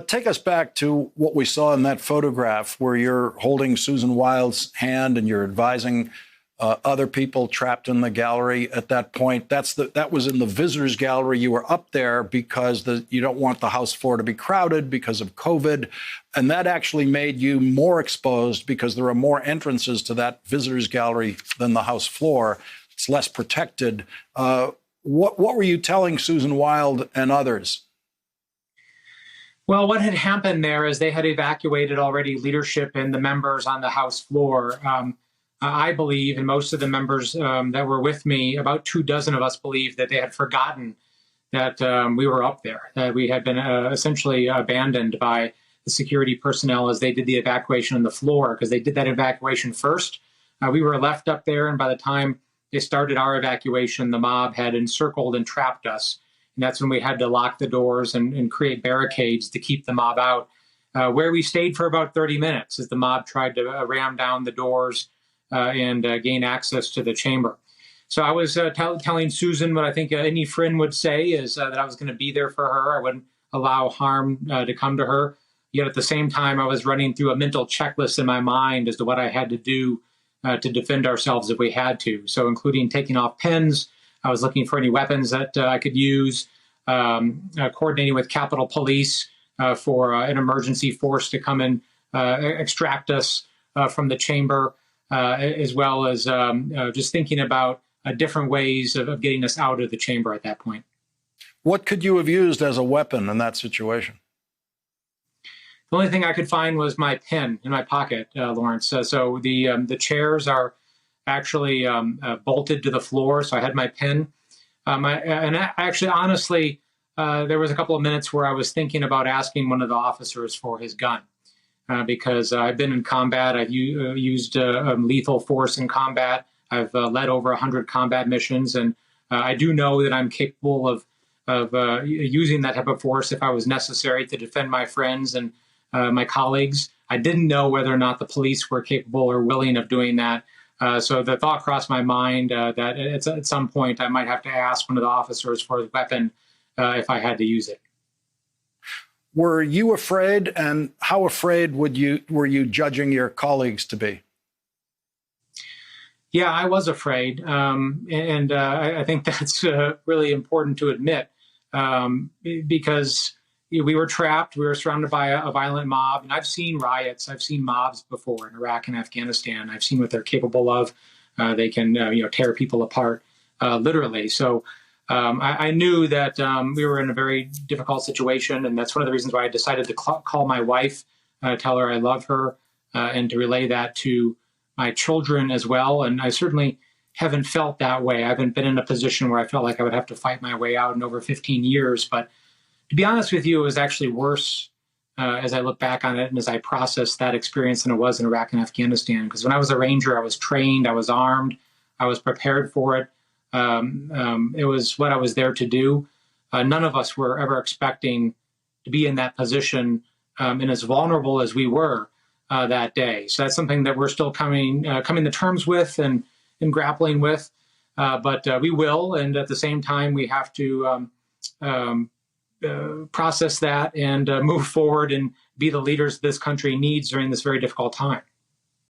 Take us back to what we saw in that photograph where you're holding Susan Wild's hand and you're advising other people trapped in the gallery at that point. That was in the visitors gallery. You were up there because you don't want the house floor to be crowded because of COVID. And that actually made you more exposed because there are more entrances to that visitors gallery than the house floor. It's less protected. What were you telling Susan Wild and others? Well, what had happened there is they had evacuated already leadership and the members on the House floor. I believe, and most of the members that were with me, about 24 of us believed that they had forgotten that we were up there, that we had been essentially abandoned by the security personnel as they did the evacuation on the floor, because they did that evacuation first. We were left up there, and by the time they started our evacuation, the mob had encircled and trapped us. And that's when we had to lock the doors and create barricades to keep the mob out, where we stayed for about 30 minutes as the mob tried to ram down the doors and gain access to the chamber. So I was telling Susan what I think any friend would say is that I was going to be there for her. I wouldn't allow harm to come to her. Yet at the same time, I was running through a mental checklist in my mind as to what I had to do to defend ourselves if we had to. So including taking off pens, I was looking for any weapons that I could use, coordinating with Capitol Police for an emergency force to come and extract us from the chamber. As well as just thinking about different ways of getting us out of the chamber at that point. What could you have used as a weapon in that situation? The only thing I could find was my pen in my pocket, Lawrence. So the chairs are actually bolted to the floor, so I had my pen. Honestly, there was a couple of minutes where I was thinking about asking one of the officers for his gun. Because I've been in combat. I've used lethal force in combat. I've led over 100 combat missions, and I do know that I'm capable of using that type of force if I was necessary to defend my friends and my colleagues. I didn't know whether or not the police were capable or willing of doing that. So the thought crossed my mind that at some point I might have to ask one of the officers for his weapon if I had to use it. Were you afraid, and how afraid were you judging your colleagues to be? Yeah, I was afraid, and I think that's really important to admit because we were trapped. We were surrounded by a violent mob, and I've seen riots. I've seen mobs before in Iraq and Afghanistan. I've seen what they're capable of. They can tear people apart, literally. So. I knew that we were in a very difficult situation, and that's one of the reasons why I decided to call my wife, tell her I love her, and to relay that to my children as well. And I certainly haven't felt that way. I haven't been in a position where I felt like I would have to fight my way out in over 15 years. But to be honest with you, it was actually worse as I look back on it and as I process that experience than it was in Iraq and Afghanistan. Because when I was a Ranger, I was trained, I was armed, I was prepared for it. It was what I was there to do. None of us were ever expecting to be in that position and as vulnerable as we were that day. So that's something that we're still coming to terms with and grappling with. But we will, and at the same time, we have to process that and move forward and be the leaders this country needs during this very difficult time.